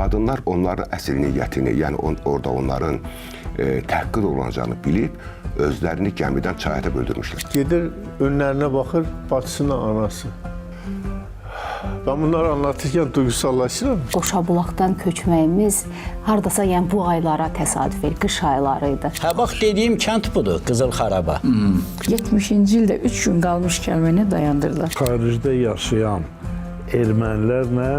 qadınlar onların əsl niyyətini, yəni orada onların təhqir olunacağını bilib, özlərini gəmidən çaya böldürmüşlər. Gedir, önlərinə baxır, bacısına, anası. Ben bunları anlatırken duygusallaşıram. Qoşabulaqdan köçməyimiz hardasa yəni bu aylara təsadüf edir, qış aylarıydı. Hə bax dediyim kənd budur, Qızıl Xaraba. 70-ci ildə 3 gün qalmışkən məni dayandırdılar. Xaricdə yaşayan ermənilərlə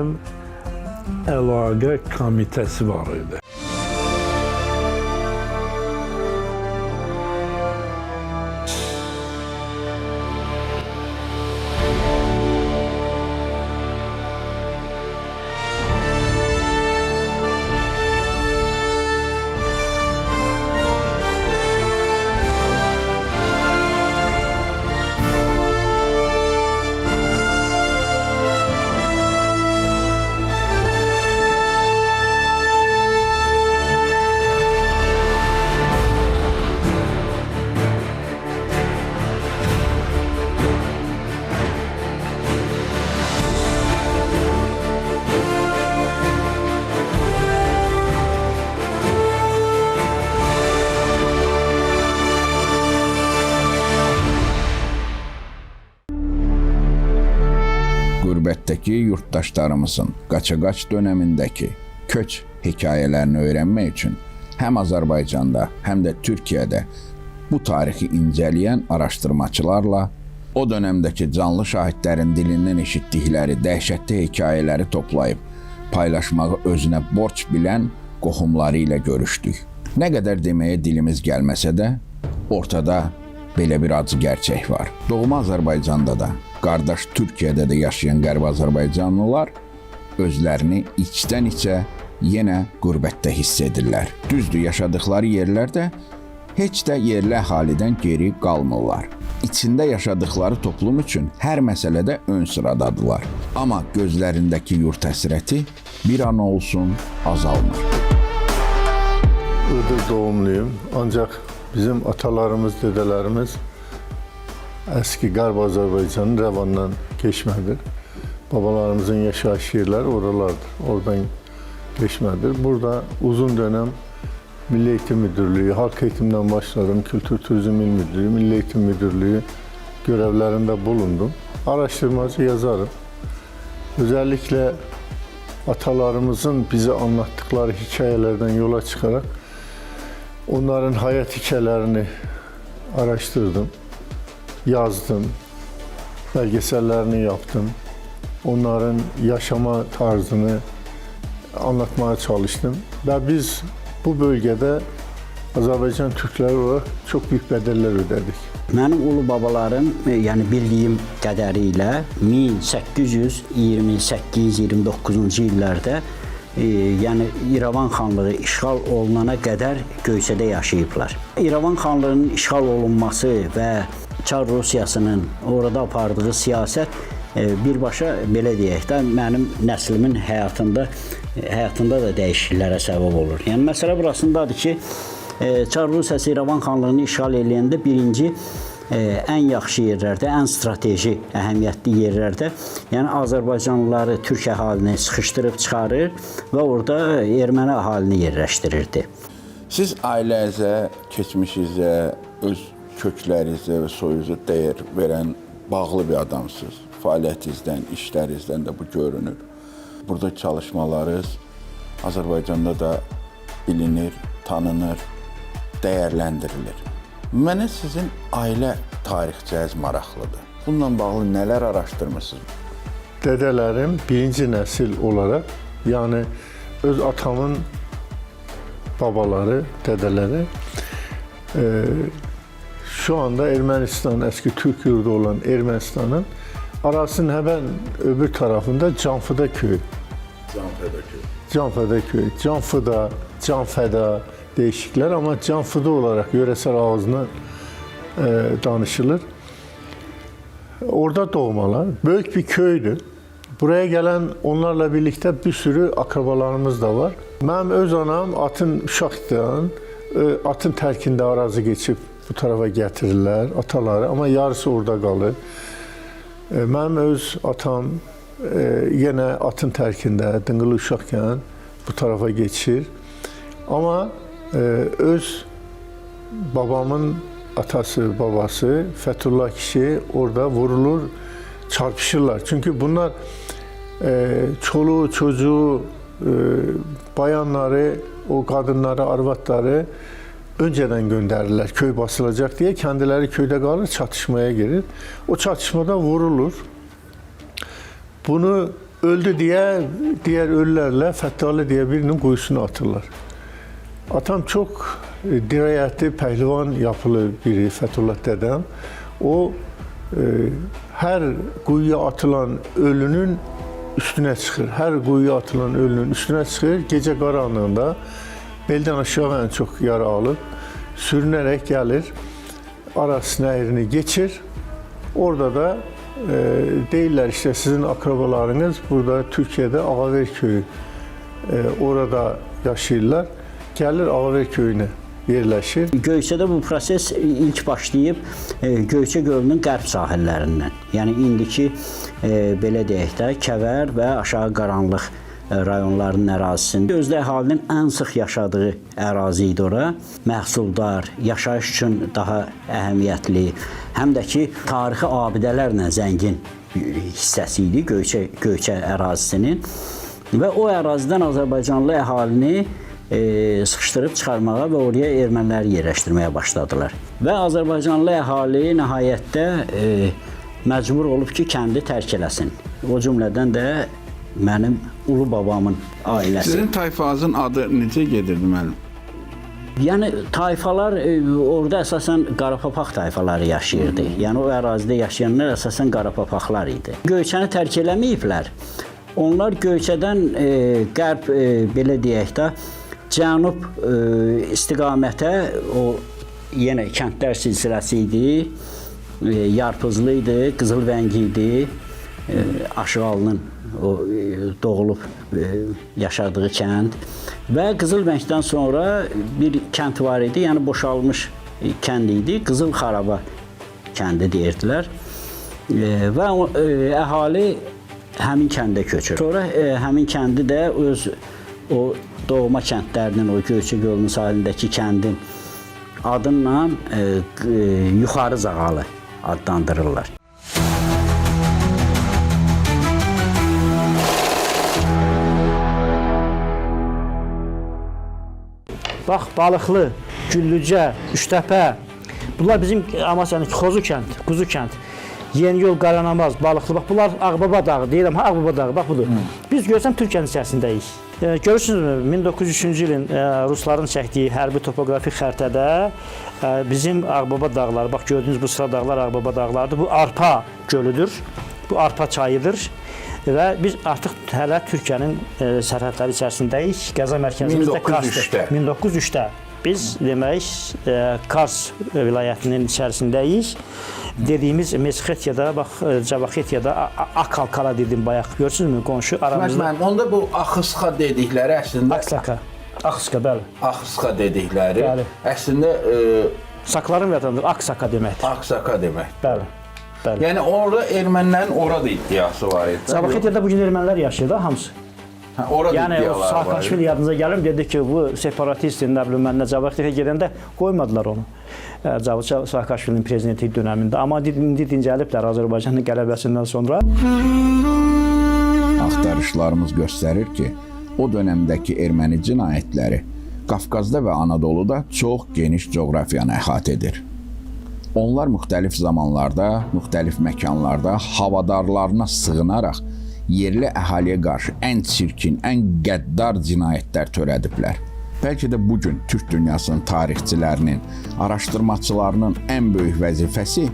əlaqə komitəsi var idi. Qürbətdəki yurttaşlarımızın qaça-qaç dönəmindəki köç hekayələrini öyrənmək üçün həm Azərbaycanda, həm də Türkiyədə bu tarixi incələyən araşdırmaçılarla o dönəmdəki canlı şahidlərin dilindən eşitdikləri dəhşətli hekayələri toplayıb paylaşmağı özünə borc bilən qohumları ilə görüşdük. Nə qədər deməyə dilimiz gəlməsə də, ortada belə bir acı gerçək var. Doğma Azərbaycanda da, qardaş Türkiyədə də yaşayan Qərbi Azərbaycanlılar özlərini içdən-içə yenə qürbətdə hiss edirlər. Düzdür, yaşadıkları yerlərdə heç də yerli əhalidən geri qalmırlar. İçində yaşadıkları toplum üçün hər məsələdə ön sıradadılar. Amma gözlərindəki yurt həsrəti bir an olsun azalmır. Iğdır doğumluyum, ancaq bizim atalarımız, dedelerimiz eski Qərb Azərbaycanın Rəvandan keçmədir. Babalarımızın yaşayış yerləri oralardır, oradan geçmədir. Burada uzun dönem Milli Eğitim Müdürlüğü, Halk Eğitimden başladım, Kültür Turizm İl Müdürlüğü, Milli Eğitim Müdürlüğü görevlerinde bulundum. Araştırmacı yazarım. Özellikle atalarımızın bize anlattıkları hikayelerden yola çıkarak onların hayat hikayelerini araştırdım, yazdım, belgesellerini yaptım. Onların yaşama tarzını anlatmaya çalıştım. Ve biz bu bölgede Azərbaycan Türkləri olarak çok büyük bedeller ödedik. Mənim ulu babalarım, yəni bildiyim qədərilə 1828-29-cu illərdə yəni İrəvan xanlığı işğal olunana qədər Göyçədə yaşayıblar. İrəvan xanlığının işğal olunması və Çar Rusiyasının orada apardığı siyasət birbaşa belə deyək də mənim nəslimin həyatında da dəyişikliklərə səbəb olur. Yəni məsələ burasındadır ki, Çar Rusiyası İrəvan xanlığını işğal eləyəndə birinci ən yaxşı yerlərdə, ən strateji, əhəmiyyətli yerlərdə, yəni Azərbaycanlıları, türk əhalini sıxışdırıb çıxarır və orada erməni əhalini yerləşdirirdi. Siz ailənizə, keçmişinizə, öz köklərinizə və soyunuza dəyər verən bağlı bir adamsınız. Fəaliyyətinizdən, işlərinizdən də bu görünür. Burada çalışmalarınız Azərbaycanda da bilinir, tanınır, dəyərləndirilir. Mənə sizin ailə tarixçəniz maraqlıdır. Bununla bağlı nələr araşdırmışsınız? Dedelerim birinci nesil olarak, yani öz atamın babaları, dedeleri şu anda Ermənistan, eski Türk yurdu olan Ermənistan'ın arasının hemen öbür tarafında Canfıda köyü. Canfıda köyü. Canfıda, Canfəda değişikler ama Canfıda olarak yöresel ağzına danışılır. Orada doğmalar. Büyük bir köydü. Buraya gelen onlarla birlikte bir sürü akrabalarımız da var. Benim öz anam atın uşaqdan, atın tərkində arazi geçip bu tarafa getirirler ataları ama yarısı orada kalır. Benim öz atam yine atın tərkində, dıngılı uşaqkən bu tarafa geçir. Ama öz babamın atası, babası Fethullah kişi orada vurulur, çarpışırlar. Çünkü bunlar çoluğu, çocuğu, bayanları, o kadınları, arvatları önceden gönderirler. Köy basılacak diye kendileri köyde kalır, çatışmaya girir. O çatışmada vurulur. Bunu öldü diye diğer ölülerle Fettahlı diye birinin kuyusuna atırlar. Atam çok dirayetli, pehlivan yapılı biri Fethullah dedem. O her kuyuya atılan ölünün üstüne çıkır. Her kuyuya atılan ölünün üstüne çıkır. Gece karanlığında belden aşağı en çok yara alıp sürünerek gelir. Aras nehrini geçir. Orada da değiller işte sizin akrabalarınız burada Türkiye'de Ağaver köyü orada yaşayırlar. Gəlir Ağaver köyünə yerləşir. Göyçədə bu proses ilk başlayıb Göyçə gölünün qərb sahillərindən. Yəni indiki belə deyək də Kəvər və Aşağı Qaranlıq rayonlarının ərazisində. Özdə əhalinin ən sıx yaşadığı ərazi idi ora. Məhsuldar, yaşayış üçün daha əhəmiyyətli, həm də ki tarixi abidələrlə zəngin hissəsi idi Göyçə ərazisinin. Və o ərazidən Azərbaycanlı əhalini sıxışdırıb çıxarmağa və oraya erməniləri yerləşdirməyə başladılar. Və Azərbaycanlı əhali nəhayətdə məcbur olub ki, kəndi tərk eləsin. O cümlədən də mənim ulu babamın ailəsi. Sizin tayfanızın adı necə gedirdi müəllim? Yəni tayfalar orada əsasən Qarapapaq tayfaları yaşayırdı. Yəni o ərazidə yaşayanlar əsasən Qarapapaqlar idi. Göyçəni tərk eləməyiblər. Onlar Göyçədən qərb belə deyək də cənub istiqamətə o yenə kəndlər silsiləsi idi. Yarpızlı idi, Qızılvəngi idi. Aşıqalının o doğulub yaşadığı kənd və Qızılvəngdən sonra bir kənd var idi, yəni boşalmış kənd idi, Qızıl Xaraba kəndi deyirdilər və əhali həmin kəndə köçür. Sonra həmin kəndi də öz o doğma kəndlərinin, o Göyçə gölünün sahilindəki kəndin adınla Yuxarı Zağalı adlandırırlar. Bax, Balıqlı, Güllücə, Üçtəpə, bunlar bizim Amasya'nın Xozu kənd, Quzu kənd, Yeniyol, Qaranamaz, Balıqlı, bax bunlar Ağbaba dağı, deyirəm, Ağbaba dağı, bax budur. Biz görsən Türkiyənin içərisindəyik. Görürsünüzmü, 1903-cü ilin Rusların çəkdiyi hərbi topografik xəritədə bizim Ağbaba dağları, bax gördüyünüz bu sıra dağlar Ağbaba dağlarıdır. Bu Arpa gölüdür, bu Arpa çayıdır. Və biz artıq hələ Türkiyənin sərhədləri içərisindəyik. Qəza mərkəzimiz də Karsdır. 1903-də. Biz demək Kars vilayətinin içərisindəyik. Dediyimiz Mesxetiyada, bax Cavaxetiyada Akalkala dedim bayaq. Görürsünüzmü qonşu aramızda? Onda bu Axısqa dedikləri əslində Aksaka. Axıska, bəli. Axısqa dedikləri Bəli. əslində Sakların vətəndaşı Aksaka deməkdir. Aksaka demək. Bəli. Bəli. Yəni orada ermənilərin orada iddiası var idi. Cavaxetiyada bu gün ermənilər yaşayır da hamısı. Orada Yəni o iddialar var. Saakashvili yadınıza gəlir, dedi ki, bu separatist, nə bilim mən nə Cavaxetiyaya gedəndə qoymadılar onu. Saakashvilinin prezidentlik dönəmində. Amma indi dincəliblər Azərbaycanın qələbəsindən sonra. Axtarışlarımız göstərir ki, o dönəmdəki erməni cinayətləri Qafqazda və Anadoluda çox geniş coğrafiyanı əhatə edir. Onlar müxtəlif zamanlarda, müxtəlif məkanlarda havadarlarına sığınaraq yerli əhaliyə qarşı ən çirkin, ən qəddar cinayətlər törədiblər. Bəlkə də bugün Türk dünyasının tarixçilərinin, araşdırmaçılarının ən böyük vəzifəsi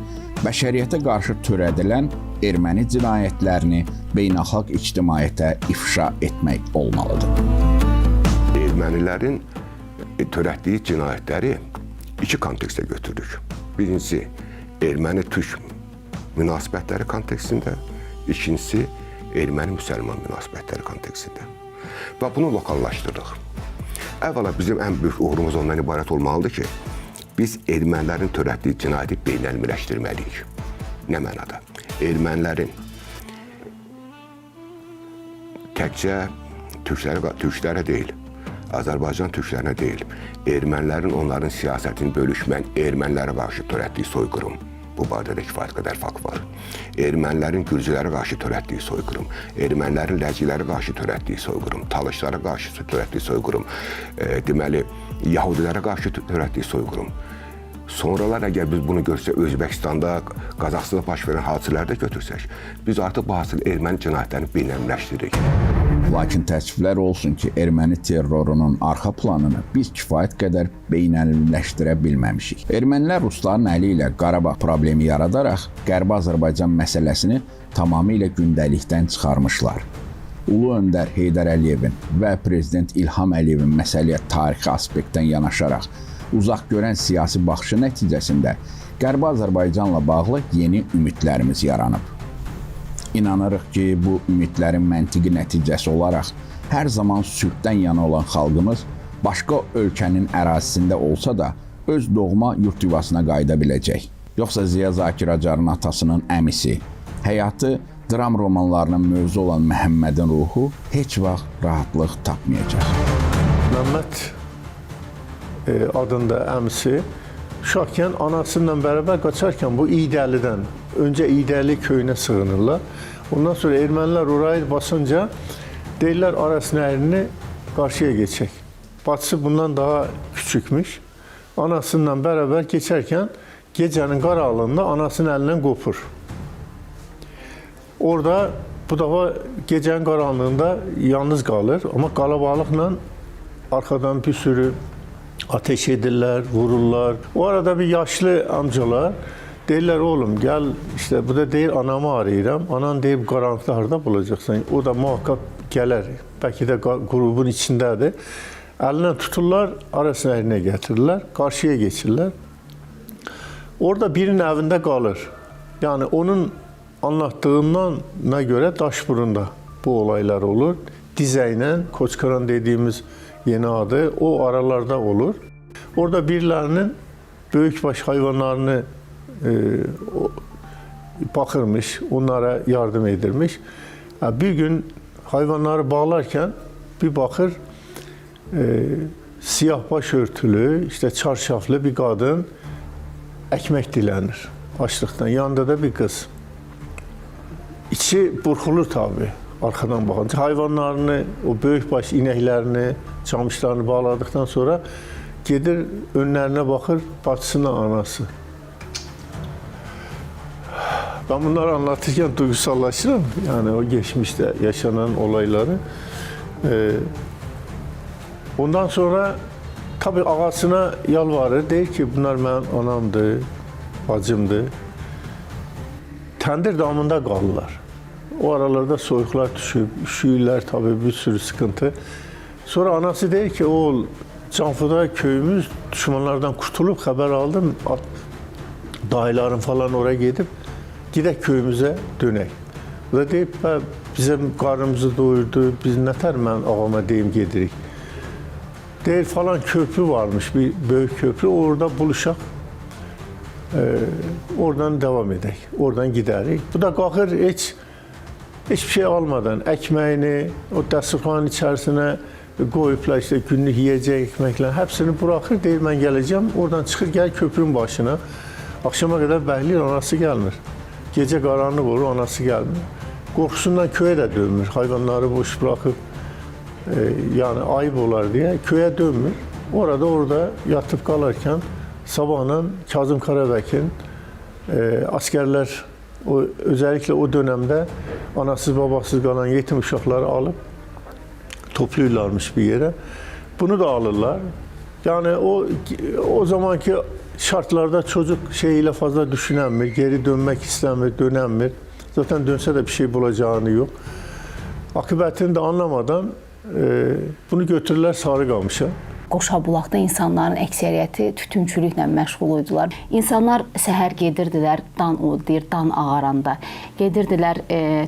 bəşəriyyətə qarşı törədilən erməni cinayətlərini beynəlxalq ictimaiyyətə ifşa etmək olmalıdır. Ermənilərin törətdiyi cinayətləri iki kontekstə götürdük. Birincisi, erməni-türk münasibətləri kontekstində, ikincisi, erməni-müsəlman münasibətləri kontekstində. Və bunu lokallaşdırdıq. Əvvəla bizim ən böyük uğurumuz ondan ibarət olmalıdır ki, biz ermənilərin törətdiyi cinayəti beynəlmiləşdirməliyik. Nə mənada? Ermənilərin təkcə Türklərə deyil, Azərbaycan türklərinə deyil, ermənilərin onların siyasətini bölüşmən ermənilərə qarşı törətdiyi soyqırım. Bu barədə kifayət qədər fakt var. Ermənilərin gürcülərə qarşı törətdiyi soyqırım, ermənilərin ləciklərə qarşı törətdiyi soyqırım, talışlara qarşı törətdiyi soyqırım, deməli, yahudilərə qarşı törətdiyi soyqırım. Sonralar əgər biz bunu görsək, Özbəkistanda, Qazaxstanda baş verən hadisələri də götürsək, biz artıq bu hadisələr erməni cinayətlərini beynəlləşdiririk. Lakin təəssüflər olsun ki, erməni terrorunun arxa planını biz kifayət qədər beynəlləşdirə bilməmişik. Ermənilər rusların əli ilə Qarabağ problemi yaradaraq Qərbi Azərbaycan məsələsini tamamilə gündəlikdən çıxarmışlar. Ulu öndər Heydər Əliyevin və prezident İlham Əliyevin məsələyə tarixi aspektdən yanaşaraq uzaq görən siyasi baxışı nəticəsində Qərbi Azərbaycanla bağlı yeni ümidlərimiz yaranıb. İnanırıq ki, bu ümidlərin məntiqi nəticəsi olaraq hər zaman sülhdən yana olan xalqımız başqa ölkənin ərazisində olsa da öz doğma yurt yuvasına qayıda biləcək. Yoxsa Ziya Zakir Acarın atasının əmisi, həyatı dram romanlarının mövzu olan Məhəmmədin ruhu heç vaxt rahatlıq tapmayacaq. Məhəmməd adında əmisi uşaqkən anasıyla bərabər qaçarkən bu İydəlidən, öncə İydəli köyünə sığınırlar. Ondan sonra ermənilər orayı basınca deyirlər Aras nəhrini qarşıya geçək. Bacısı bundan daha küçükmüş. Anasıyla bərabər keçərkən gecənin qaranlığında anasının əlindən qopur. Orada bu dəfə gecənin qaranlığında yalnız qalır, amma qalabalıqla arxadan bir sürü ateş edirlər, vururlar. O arada bir yaşlı amcalar deyirlər, oğlum gəl, işte bu da deyir, anamı arayıram. Anan deyir, qaranlıqda harada bulacaqsan? O da muhakkak gələr, bəlkə də qrubun içindədir. Əlindən tuturlar, Aras nəhrinə gətirirlər, qarşıya geçirlər. Orada birinin evində qalır. Yəni onun anlattığından görə Daşburunda bu olaylar olur. Dizəylə, Koçkaran dediğimiz yeni adı, o aralarda olur. Orada birilərinin böyükbaş hayvanlarını bakırmış, onlara yardım edirmiş. Bir gün hayvanları bağlarken bir bakır, siyah başörtülü, işte çarşaflı bir kadın ekmek dilənir açlıktan. Yanında da bir kız. İçi burxulur tabii. Arkadan bakınca hayvanlarını, o böyükbaş inəklərini, camışlarını bağladıktan sonra gedir önlerine bakır, bacısına anası. Ben bunları anlatırken duygusallaşırım. Yani o geçmişte yaşanan olayları. Ondan sonra tabii ağasına yalvarır. Deyir ki bunlar benim anamdı, bacımdı. Təndir damında qalırlar. O aralarda soyuqlar düşüb, üşüyürlər tabii bir sürü sıkıntı. Sonra anası deyir ki oğul Canfuda köyümüz düşmanlardan kurtulup haber aldım. Dayıların falan oraya gidip gidək köyümüze dönək. O da deyib bizim qarnımızı doyurdu, biz nətər mən ağama deyim gedirik. Deyir falan köprü varmış, bir böyük köprü, orada buluşaq. Oradan devam edək, oradan gidərik. Bu da qalxır hiçbir şey almadan ekmeğini o dəsturxanın içərisinə qoyublar, işte günlük yiyəcək ekməklər, hepsini bırakır, deyir mən gələcəm, oradan çıxır, gəl köprünün başına. Akşama kadar bəhliyir, anası gəlmir. Gecə qaranlıq olur, anası gəlmir. Qorxusundan köyə də dönmür, hayvanları boş bırakıb, yani ayıp olar diye köyə dönmür. Orada yatıp kalırken sabahla Kazım Karabək'in askerler, özellikle o dönemde anasız babasız kalan yetim uşaqları alıp topluyorlarmış bir yere. Bunu da alırlar. Yani o zamanki şartlarda çocuk şeyiyle fazla düşünenmir, geri dönmek istemir, dönenmir. Zaten dönse de bir şey bulacağını yok. Akıbetini de anlamadan bunu götürürler Sarıqamış'a. Qoşabulaqda insanların əksəriyyəti tütünçülüklə məşğul idilər. İnsanlar səhər gedirdilər, dan ağaranda, gedirdilər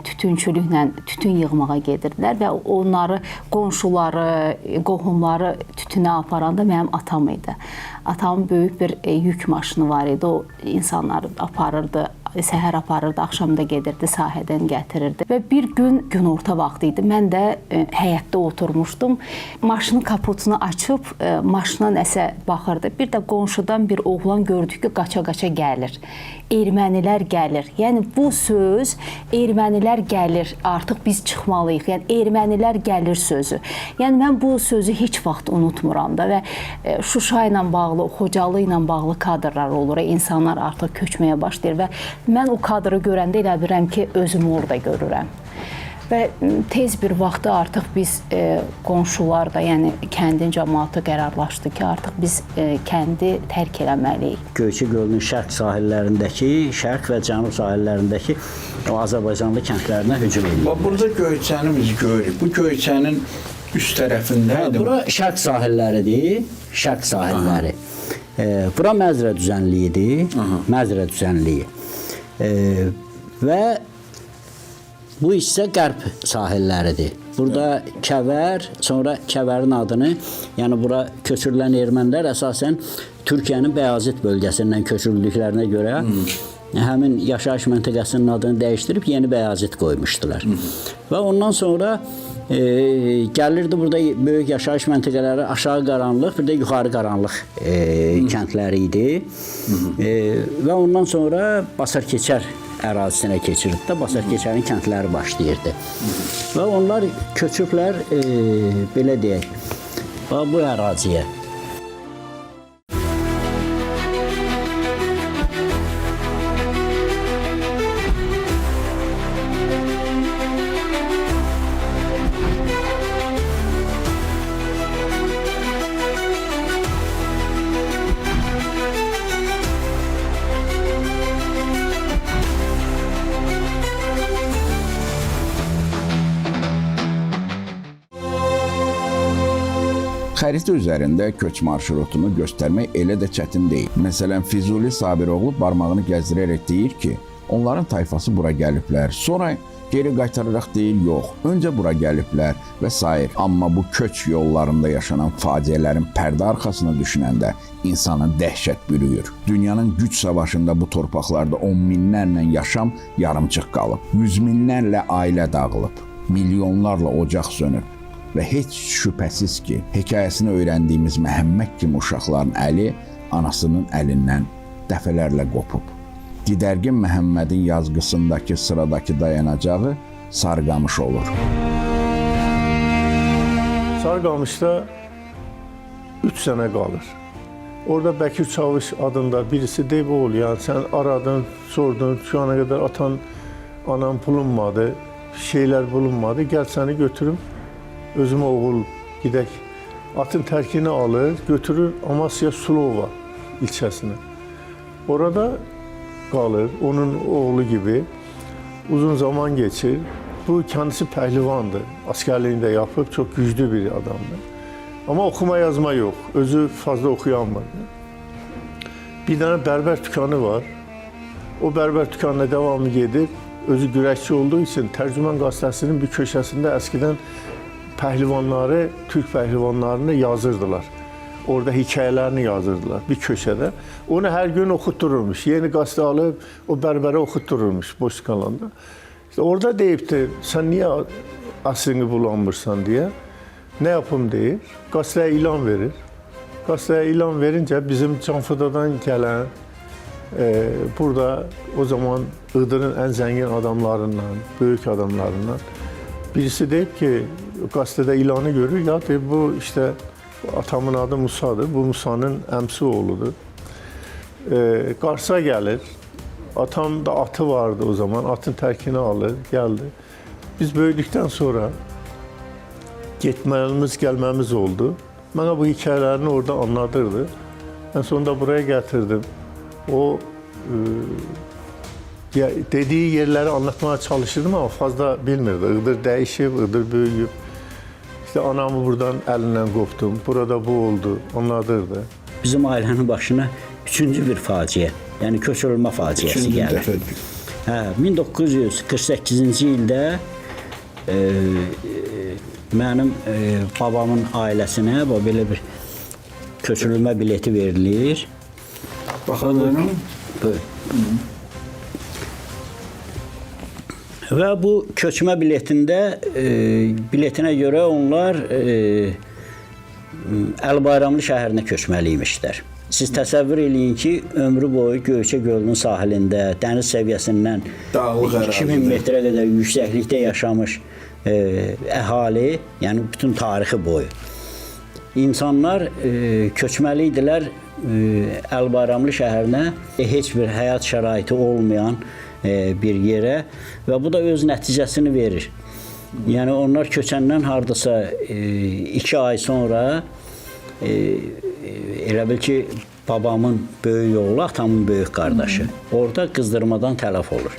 tütünçülüklə tütün yığmağa gedirdilər və onları, qonşuları, qohumları tütünə aparanda mənim atam idi. Atamın böyük bir yük maşını var idi. O insanları aparırdı, səhər aparırdı, axşam da gedirdi, sahədən gətirirdi. Və bir gün günorta vaxtı idi. Mən də həyətdə oturmuşdum. Maşının kaputunu açıb maşına nəsə baxırdı. Bir də qonşudan bir oğlan gördük ki, qaça-qaça gəlir. Ermənilər gəlir. Yəni bu söz ermənilər gəlir, artıq biz çıxmalıyıq. Yəni ermənilər gəlir sözü. Yəni mən bu sözü heç vaxt unutmuram da və Şuşa ilə bağlı, Xocalı ilə bağlı kadrlar olur. İnsanlar artıq köçməyə başlayır və mən o kadrı görəndə elə bilirəm ki, özümü orada görürəm. Və tez bir vaxtda artıq biz qonşular da, yəni kəndin cəmaatı qərarlaşdı ki, artıq biz kəndi tərk eləməliyik. Göyçə gölünün şərq sahillərindəki, şərq və cənub sahillərindəki o Azərbaycanlı kəndlərinə hücum edirlər. Burada Göyçəni biz görürük. Bu Göyçənin üst tərəfindədir. Bura şərq sahilləridir, şərq sahilləri. Bura Məzrə düzənliyidir, Məzrə düzənliyi. Və bu hissə qərb sahilləridir. Burada Kəvər, sonra Kəvərin adını, yəni bura köçürülən ermənilər əsasən Türkiyənin Bəyazit bölgəsindən köçürüldüklərinə görə həmin yaşayış məntəqəsinin adını dəyişdirib yeni Bəyazit qoymuşdular. Və ondan sonra gəlirdi burada böyük yaşayış məntəqələri, aşağı qaranlıq, bir də yuxarı qaranlıq kəndləri idi. Və ondan sonra Basarkeçər ərazisinə keçirdi də, Basarkeçərin kəndləri başlayırdı. Və onlar köçüblər, belə deyək, bu əraziyə. Xəritə üzərində köç marşrutunu göstərmək elə də çətin deyil. Məsələn, Füzuli Sabiroğlu barmağını gəzdirərək deyir ki, onların tayfası bura gəliblər, sonra geri qaytararaq deyil, yox, öncə bura gəliblər və s. Amma bu köç yollarında yaşanan faciələrin pərdə arxasına düşünəndə insanın dəhşət bürüyür. Dünyanın güc savaşında bu torpaqlarda 10 minlərlə yaşam yarımçıq qalıb, 100 minlərlə ailə dağılıb, milyonlarla ocaq sönüb. Və heç şübhəsiz ki, hekayəsini öyrəndiyimiz Məhəmməd kimi uşaqların əli anasının əlindən dəfələrlə qopub. Didərgin Məhəmmədin yazgısındakı sıradakı dayanacağı Sarıqamış olur. Sarıqamışda 3 sənə qalır. Orada Bəkir Çavuş adında birisi deyib, oğul, yəni sən aradın, sordun, şu ana qədər atan, anan bulunmadı, şeylər bulunmadı, gəl səni götürüm. Özümə oğul gidək, atın tərkini alır, götürür Amasya Sulova ilçəsinə. Orada qalır, onun oğlu gibi uzun zaman geçir. Bu kendisi pəhlivandır, askerliğini de yapıp çok güçlü bir adamdır. Ama okuma yazma yok, özü fazla okuyanmadı. Bir tane bərbər dükkanı var, o bərbər dükkanına devamlı gedir. Özü güreşçi olduğu için Tərcüman gazetesinin bir köşesinde eskiden pəhlivanları, Türk pəhlivanlarını yazırdılar. Orada hikayelerini yazırdılar bir köşede. Onu her gün okuttururmuş. Yeni gazete alıp o berbere okuttururmuş boş kalanda. İşte orada deyipti, sen niye aslını bulanmırsan diye. Ne yapım deyir, gazeteye ilan verir. Gazeteye ilan verince bizim Canfıda'dan gelen, burada o zaman Iğdır'ın en zengin adamlarından, büyük adamlarından birisi deyip ki, gazetede ilanı görür, ya deyip bu işte atamın adı Musa'dır, bu Musa'nın əmsi oğludur. Qarsa gəlir, atam da atı vardı o zaman, atın tərkini alır, geldi. Biz böyüdükten sonra getməyimiz, gəlməmiz oldu. Mənə bu hikayələrini orada anladırdı. Ben sonunda buraya getirdim. O dediği yerleri anlatmaya çalışırdım ama fazla bilmirdi. Iğdır değişib, Iğdır büyüyüb. İşte anamı buradan elinden koptum. Burada bu oldu. Anladırdı. Bizim ailənin başına üçüncü bir faciə, yəni köçürülmə faciəsi gəlir. 1948-ci ildə mənim babamın ailəsinə belə bir köçürülmə bileti verilir. Baxalım. Və bu köçmə biletinə görə onlar Əlbayramlı şəhərinə köçməliymişlər. Siz təsəvvür eləyin ki, ömrü boyu Göyçə gölünün sahilində, dəniz səviyyəsindən 2000 metrə qədər yüksəklikdə yaşamış əhali, yəni bütün tarixi boyu. İnsanlar köçməli idilər Əlbayramlı şəhərinə, heç bir həyat şəraiti olmayan bir yerə və bu da öz nəticəsini verir. Yəni onlar köçəndən hardasa 2 ay sonra elə bil ki, babamın böyük oğlu, atamın böyük qardaşı orada qızdırmadan tələf olur.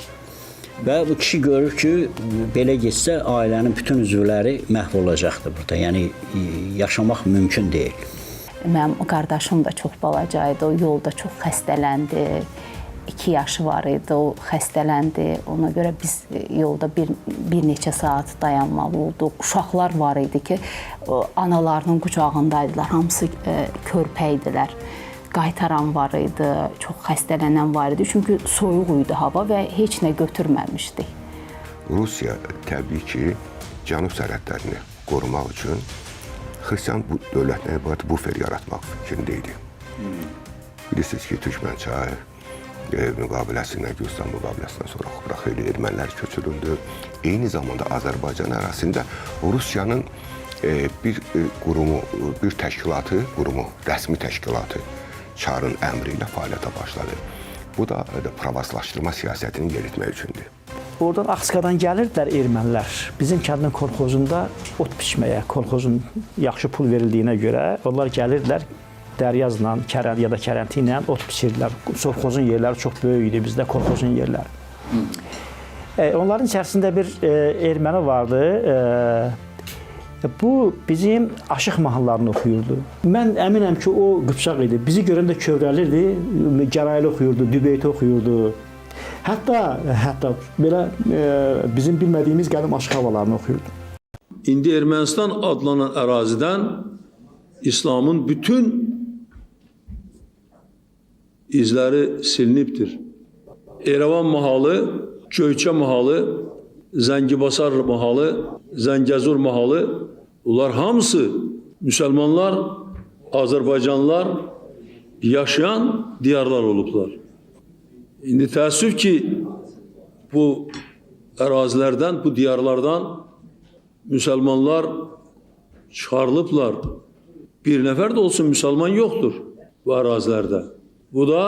Və bu kişi görür ki, belə getsə ailənin bütün üzvləri məhv olacaqdır burada. Yəni yaşamaq mümkün deyil. Mənim qardaşım da çox balaca idi, o yolda çox xəstələndi. 2 yaşı var idi, o xəstələndi. Ona görə biz yolda bir neçə saat dayanmalı olduq. Uşaqlar var idi ki, analarının qucağındaydılar, hamısı körpə idilər. Qaytaran var idi, çox xəstələnən var idi. Çünki soyuq idi hava və heç nə götürməmişdik. Rusiya təbii ki, cənub sərhədlərini qorumaq üçün xristian dövlətlərə ibarət bufer yaratmaq fikrində idi. Bilirsiniz ki, Türkmənçay müqabiləsindən, Gürcistan müqabiləsindən sonra xeyli ermənilər köçürüldü. Eyni zamanda Azərbaycan ərazisində Rusiyanın bir qurumu, bir təşkilatı, rəsmi təşkilatı Çarın əmri ilə fəaliyyətə başladı. Bu da pravoslavlaşdırma siyasətini yeritmək üçündür. Oradan Axıskadan gəlirdilər ermənilər. Bizim kəndin kolxozunda ot biçməyə, kolxozun yaxşı pul verildiyinə görə onlar gəlirdilər. Dəryazla, ya da kərənti ilə ot biçirdilər. Kolxozun yerləri çox böyük idi, bizdə kolxozun yerləri. Onların içərisində bir erməni vardı. Bu bizim Aşıq mahnılarını oxuyurdu. Mən əminəm ki, o qıpçaq idi. Bizi görəndə kövrəlirdi, gəraylı oxuyurdu, dübeyti oxuyurdu. Hətta belə bizim bilmədiyimiz qədim aşıq havalarını oxuyurdu. İndi Ermənistan adlanan ərazidən İslamın bütün izləri silinibdir. Erevan mahalı, Göyçə mahalı, Zəngibasar mahalı, Zəngəzur mahalı, bunlar hamısı müsəlmanlar, Azərbaycanlılar yaşayan diyarlar olublar. İndi təəssüf ki, bu ərazilərdən, bu diyarlardan müsəlmanlar çıxarılıblar. Bir nəfər də olsun müsəlman yoxdur bu ərazilərdə. Bu da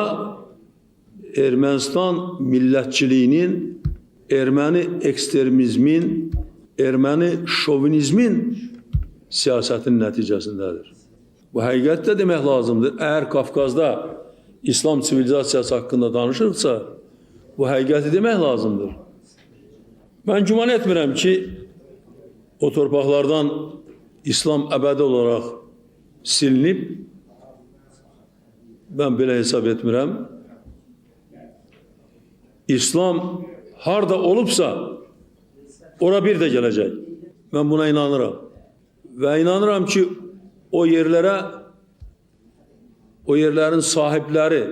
Ermənistan millətçiliyinin, erməni ekstremizmin, erməni şovinizmin siyasətinin nəticəsindədir. Bu həqiqətdə demək lazımdır. Əgər Qafqazda İslam sivilizasiyası haqqında danışırsa, bu həqiqəti demək lazımdır. Mən güman etmirəm ki, o torpaqlardan İslam əbədi olaraq silinib, mən belə hesab etmirəm. İslam harda olubsa, ora bir də gələcək. Mən buna inanıram. Və inanıram ki, o yerlərə, o yerlərin sahibləri,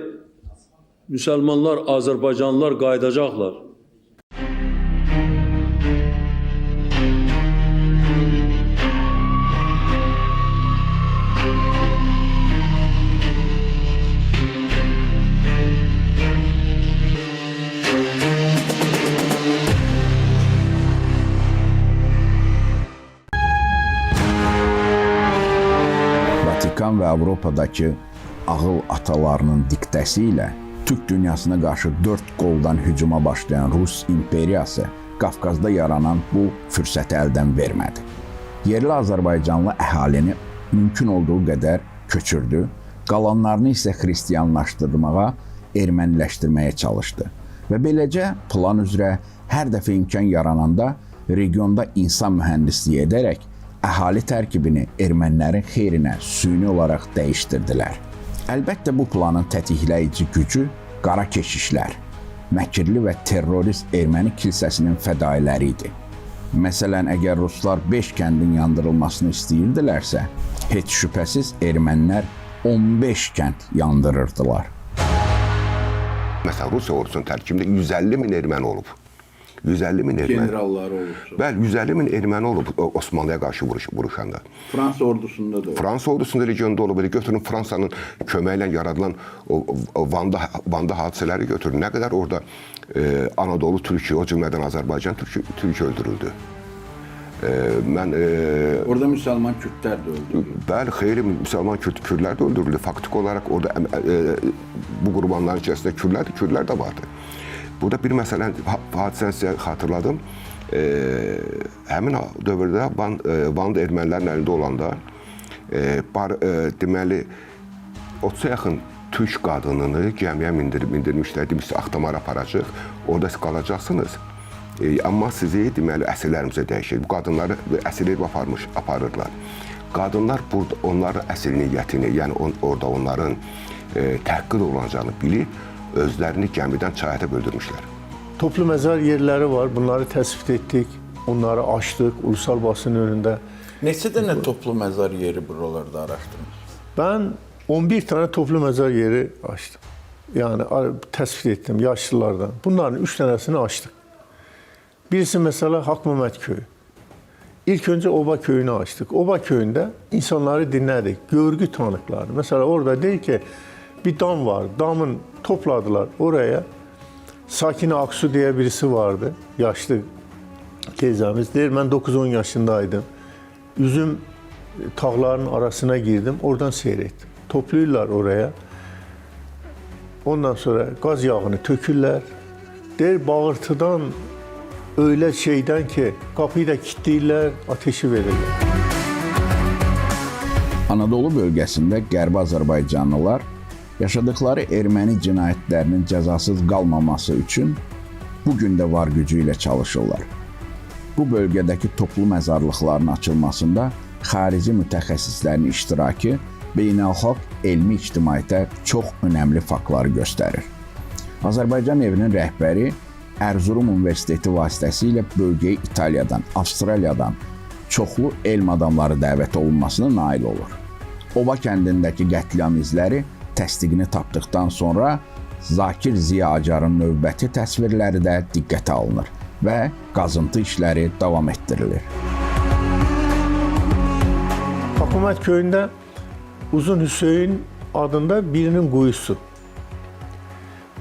müsəlmanlar, Azərbaycanlılar qayıdacaqlar. Vatikan və Avropadakı ağıl atalarının diktəsi ilə Türk dünyasına qarşı 4 qoldan hücuma başlayan Rus imperiyası Qafqazda yaranan bu fürsəti əldən vermədi. Yerli Azərbaycanlı əhalini mümkün olduğu qədər köçürdü, qalanlarını isə xristiyanlaşdırmağa, erməniləşdirməyə çalışdı. Və beləcə plan üzrə hər dəfə imkan yarananda regionda insan mühəndisliyi edərək əhali tərkibini ermənilərin xeyrinə süni olaraq dəyişdirdilər. Əlbəttə bu planın tətikləyici gücü qara keşişlər, məkirli və terrorist erməni kilsəsinin fədailəri idi. Məsələn, əgər ruslar 5 kəndin yandırılmasını istəyirdilərsə, heç şübhəsiz ermənilər 15 kənd yandırırdılar. Məsələn, Rusiya ordusunun tərkibində 150 min erməni olub. 150 min erməni. Generalları olub. Bəli, 150 min erməni olub Osmanlıya qarşı vuruşanda. Fransa ordusunda da olub. Fransa ordusunda regionda olub. Götürün Fransanın köməyi ilə yaradılan Van'da hadisələri götürün. Nə qədər orada Anadolu Türkiyə, o cümlədən Azərbaycan Türk öldürüldü. Orada müsəlman kürdlər də öldürüldü. Bəli, xeyli müsəlman kürdlər də öldürüldü. Faktiki olaraq orada bu qurbanların içərisində kürdlər də vardı. Burada bir məsələn, hadisəni sizə xatırladım. Həmin dövrdə Van'da ermənilərin əlində olanda deməli 30-a yaxın türk qadınını gəmiyə mindirmişlər. Demişsə, Axtamara aparacaq, orada qalacaqsınız. Amma sizi deməli əsirlərimizə dəyişir. Bu qadınları əsir edib aparırlar. Qadınlar burada onların əsir niyyətini, yəni orada onların təhqir olunacağını bilib, özlərini gəmidən çayata böldürmüşlər. Toplu məzar yerləri var, bunları təsbit etdik, onları açdıq, ulusal basın önündə. Neçə dənə toplu məzar yeri buralarda araşdırdınız? Ben 11 tane toplu məzar yeri açdım. Yani təsbit etdim yaşlılardan. Bunların 3 tanesini açtık. Birisi mesela Hak Mehmet Köyü. İlk önce Oba Köyü'nü açtık. Oba Köyü'nde insanları dinledik, görgü tanıkları. Mesela orada değil ki bir dam var, damın topladılar oraya. Sakine Aksu diye birisi vardı, yaşlı teyzemiz. Deyir, ben 9-10 yaşındaydım. Üzüm tağların arasına girdim, oradan seyrettim. Topluyorlar oraya. Ondan sonra gaz yağını tökürlər. Deyir, bağırtıdan öyle şeyden ki kapıyı da kilitləyirlər, ateşi verirlər. Anadolu bölgəsində Qərbi Azərbaycanlılar yaşadıkları erməni cinayətlərinin cəzasız qalmaması üçün bu gün də var gücü ilə çalışırlar. Bu bölgədəki toplu məzarlıqların açılmasında xarici mütəxəssislərin iştirakı beynəlxalq elmi ictimaiyyətə çox önəmli faktları göstərir. Azərbaycan evinin rəhbəri Erzurum Universiteti vasitəsilə bölgəyə İtaliyadan, Avstraliyadan çoxlu elm adamları dəvət olunmasına nail olur. Oba kəndindəki qətliam izləri təsdiqini tapdıqdan sonra Zakir Ziya Acarın növbəti təsvirləri də diqqətə alınır və qazıntı işləri davam etdirilir. Hakumet Köyü'nde Uzun Hüseyin adında birinin kuyusu.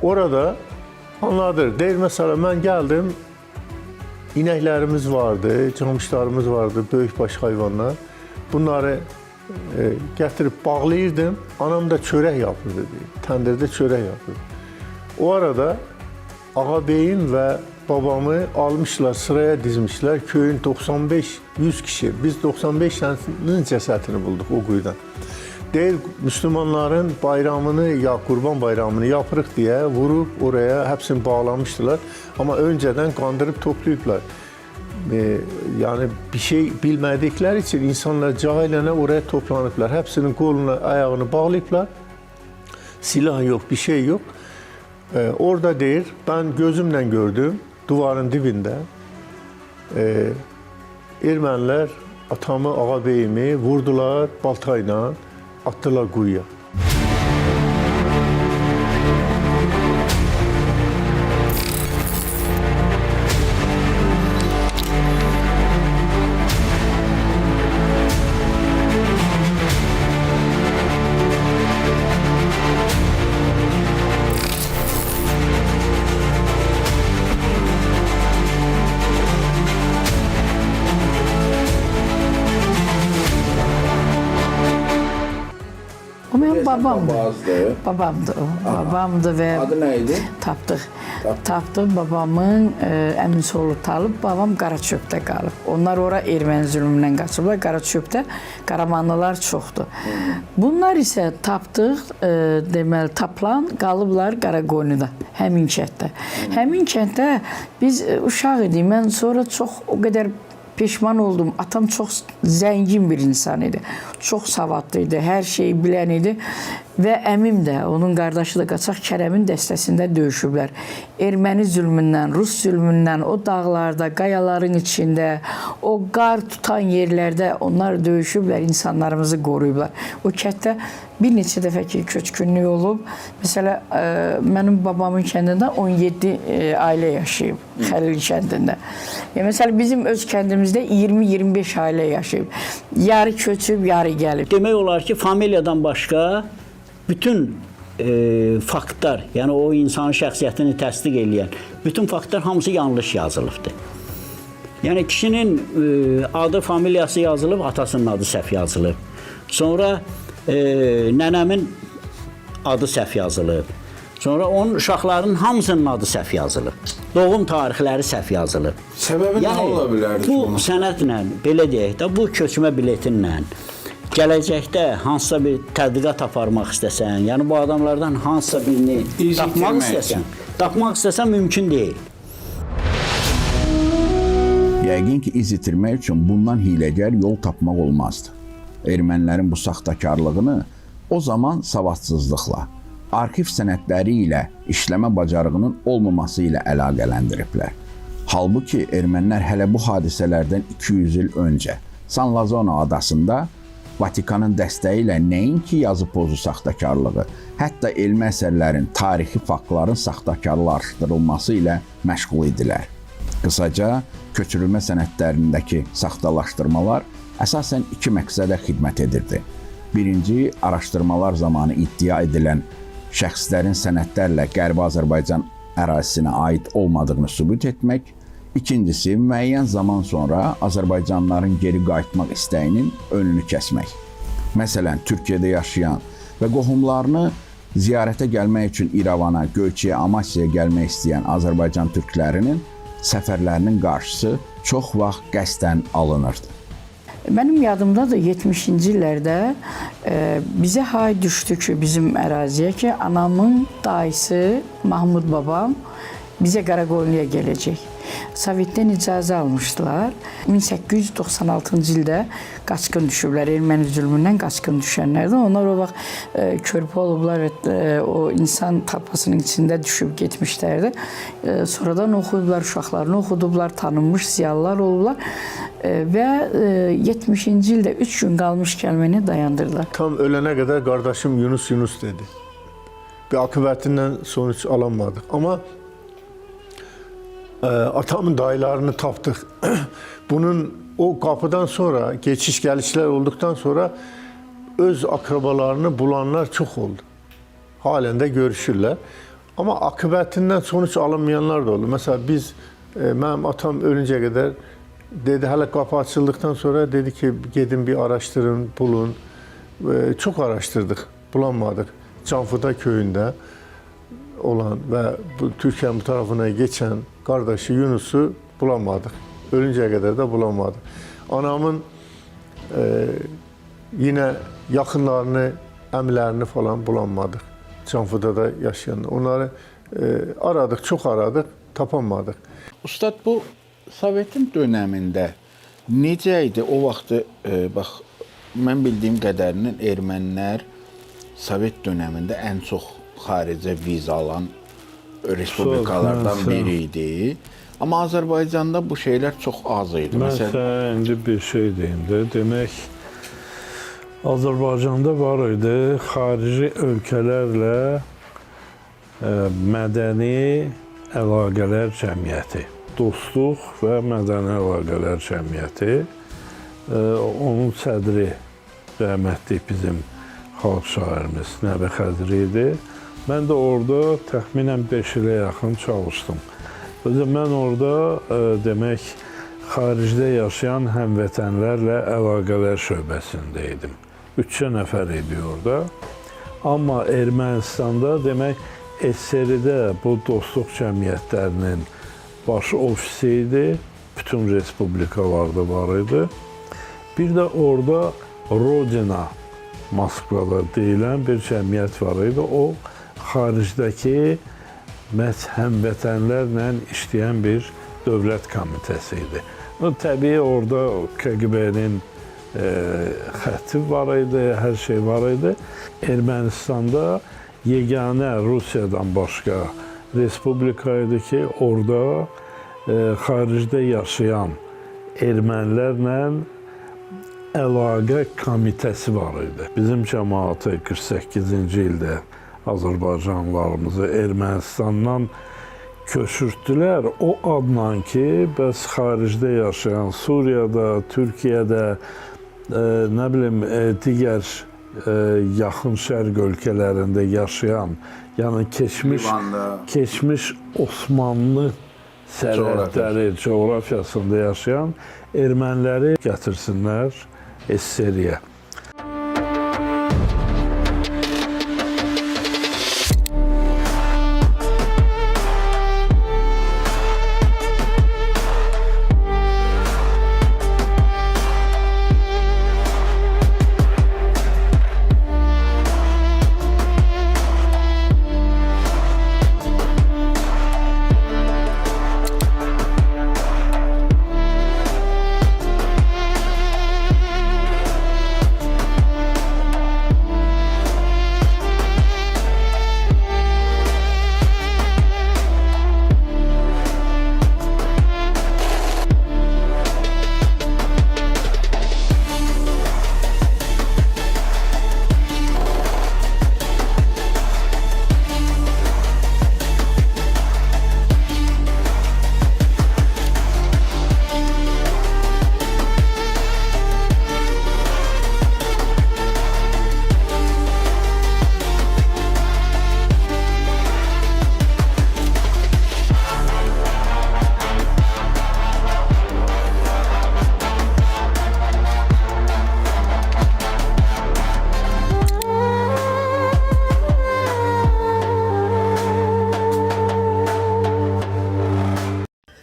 Orada anladır. Deyir mesela ben geldim, inəklərimiz vardı, camışlarımız vardı, böyükbaş hayvanlar. Bunları gətirib bağlayırdım. Anam da çörək yapırdı, təndirdə çörək yapırdı. O arada ağabeyim və babamı almışlar, sıraya dizmişler. Köyün 95-100 kişi. Biz 95 tanesinin cəsətini bulduk o quyudan. Deyir, Müslümanların bayramını, ya Qurban bayramını yapırıq diye vurup oraya hepsini bağlamıştılar. Ama önceden kandırıp toplayıplar. Yani bir şey bilmədikləri için insanlar cahilənə oraya toplanıblar. Hepsinin kolunu, ayağını bağlayıplar. Silah yok, bir şey yok. Orada deyir, ben gözümle gördüm, duvarın dibinde ermənilər atamı, ağabeyimi vurdular baltayla, attılar quyuya. O benim babamdı. Babamdı o. Babamdı ve Adı neydi? Tapdıq babamın əmisi Talib, babam Qaraçöpdə qalıb. Onlar ora erməni zülmündən qaçıblar. Qaraçöpdə Qaramanlılar çoxdur. Bunlar isə Tapdıq, deməli tapılan qalıblar Qaraqoynuda, həmin kənddə. Həmin kənddə biz uşaq idik. Mən sonra çox o qədər peşman oldum. Atam çox zəngin bir insan idi. Çox savadlı idi, hər şeyi bilən idi. Və əmim də, onun qardaşı da Qaçaq Kərəmin dəstəsində döyüşüblər. Erməni zülmündən, Rus zülmündən, o dağlarda, qayaların içində, o qar tutan yerlərdə onlar döyüşüblər, insanlarımızı qoruyublar. O kənddə bir neçə dəfə ki, köçkünlük olub. Məsələ, mənim babamın kəndində 17 ailə yaşayıb, Xəlil kəndində. Məsələ, bizim öz kəndimizdə 20-25 ailə yaşayıb. Yarı köçüb, yarı gəlib. Demək olar ki, familiyadan başqa bütün faktlar, yəni o insanın şəxsiyyətini təsdiq edən bütün faktlar hamısı yanlış yazılıbdır. Yəni kişinin adı, familiyası yazılıb, atasının adı səhv yazılıb. Sonra nənəmin adı səhv yazılıb. Sonra onun uşaqlarının hamısının adı səhv yazılıb. Doğum tarixləri səhv yazılıb. Səbəbi nə ola bilərdi? Bu sənədlə, belə deyək də, bu köçmə biletinlə gələcəkdə hansısa bir tədqiqat aparmaq istəsən, yəni bu adamlardan hansısa birini tapmaq istəsən mümkün deyil. Yəqin ki, iz itirmək üçün bundan hiləgər yol tapmaq olmazdı. Ermənilərin bu saxtakarlığını o zaman savadsızlıqla, arxiv sənədləri ilə işləmə bacarığının olmaması ilə əlaqələndiriblər. Halbuki ermənilər hələ bu hadisələrdən 200 il öncə San Lazona adasında Vatikanın dəstəyi ilə nəinki yazı pozu saxtakarlığı, hətta elmi əsərlərin, tarixi faktların saxtakarlaşdırılması ilə məşğul idilər. Qısaca, köçürülmə sənədlərindəki saxtalaşdırmalar əsasən iki məqsədə xidmət edirdi. Birinci, araşdırmalar zamanı iddia edilən şəxslərin sənədlərlə Qərbi Azərbaycan ərazisinə aid olmadığını sübut etmək. İkincisi, müəyyən zaman sonra Azərbaycanlıların geri qayıtmaq istəyinin önünü kəsmək. Məsələn, Türkiyədə yaşayan və qohumlarını ziyarətə gəlmək üçün İrəvana, Göyçəyə, Amasyaya gəlmək istəyən Azərbaycan türklərinin səfərlərinin qarşısı çox vaxt qəsdən alınırdı. Mənim yadımdadır 70-ci illərdə bizə hay düşdü ki, bizim əraziyə ki, anamın dayısı Mahmud babam bizə Qaraqoyunluya gələcək. Sovetdən icazə almışdılar. 1896-cı ildə qaçqın düşüblər, erməni zülmündən qaçqın düşənlərdə. Onlar o vaxt körpə olublar, o insan tapasının içində düşüb getmişlərdi. Sonradan oxuyublar, uşaqlarını oxudublar, tanınmış ziyalılar olublar. Və 70-ci ildə 3 gün qalmışkən məni dayandırdılar. Tam ölənə qədər qardaşım Yunus dedi. Bir akıbətindən sonuç alınmadıq. Amma atamın dayılarını tapdıq. Bunun o qapıdan sonra, geçiş-gəlişlər olduqdan sonra öz akrabalarını bulanlar çox oldu. Halen də görüşürlər. Amma akıbətindən sonuç alınmayanlar da oldu. Məsələn, biz, mənim atam ölüncə qədər dedi, hələ qapı açıldıqdan sonra dedi ki, gedin bir araşdırın, bulun. Çox araşdırdıq, bulanmadıq. Canfuda köyündə olan və Türkiyənin bu tarafına geçən qardaşı Yunus'u bulamadık. Ölüncəyə qədər də bulamadık. Anamın yine yaxınlarını, əmlərini falan bulamadık. Canfuda'da yaşayan. Onları aradık, çox aradık, tapamadıq. Ustad, bu Sovetin dönəmində necə idi? O vaxtı, bax, mən bildiyim qədərinin ermənilər Sovet dönəmində ən çox xaricə viza alan respublikalardan biri idi. Amma Azərbaycanda bu şeylər çox az idi. Mən sənə indi bir şey deyim də, demək, Azərbaycanda var idi xarici ölkələrlə mədəni əlaqələr cəmiyyəti, dostluq və mədəni əlaqələr cəmiyyəti. Onun sədri rəhmətli bizim xalq şairimiz Nəbi Xəzri idi. Mən də orada təxminən 5 ilə yaxın çalışdım. Mən orada demək, xaricdə yaşayan həmvətənlərlə əlaqələr şöbəsində idim. 3 nəfər idi orada. Amma Ermənistanda demək, SSR-də bu dostluq cəmiyyətlərinin baş ofisi idi. Bütün respublikalarda var idi. Bir də orada Rodina, Moskvada deyilən bir cəmiyyət var idi. O, xaricdəki həmvətənlərlə işləyən bir dövlət komitəsi idi. Təbii orada KGB-nin xətti var idi, hər şey var idi. Ermənistanda yeganə Rusiyadan başqa respublika idi ki, orada xaricdə yaşayan ermənilərlə əlaqə komitəsi var idi. Bizim cəmaatı 48-ci ildə Azərbaycanlılarımızı Ermənistandan köçürtdülər o adla ki, bəs xaricdə yaşayan Suriyada, Türkiyədə, nə bilim, digər yaxın şərq ölkələrində yaşayan, yəni keçmiş Osmanlı sərhədləri, coğrafiyasında yaşayan erməniləri gətirsinlər SSR-yə.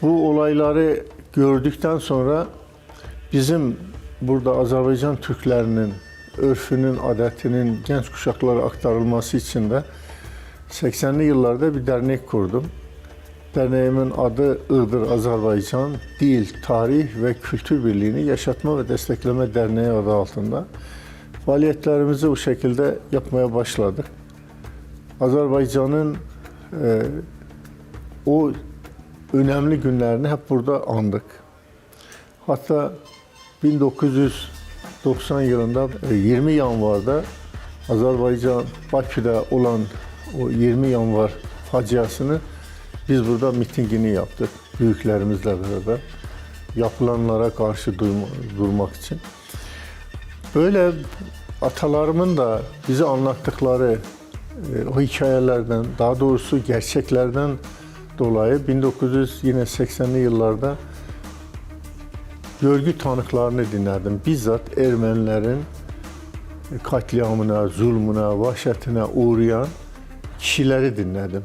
Bu olayları gördükten sonra bizim burada Azərbaycan Türklərinin örfünün, adətinin genç kuşaklara aktarılması için de 80'li yıllarda bir dernek kurdum. Derneğimin adı Iğdır Azərbaycan Dil, Tarih ve Kültür Birliği'ni Yaşatma ve Destekleme Derneği adı altında faaliyetlerimizi bu şekilde yapmaya başladık. Azərbaycanın o önemli günlerini hep burada andık. Hatta 1990 yılında 20 yanvarda Azərbaycan Bakü'de olan o 20 yanvar faciasını biz burada mitingini yaptık büyüklerimizle beraber. Yapılanlara karşı durmak için. Böyle atalarımın da bize anlattıkları o hikayelerden, daha doğrusu gerçeklerden dolayı 1980'li yıllarda görgü tanıklarını dinledim. Bizzat Ermenilerin katliamına, zulmuna, vahşetine uğrayan kişileri dinledim.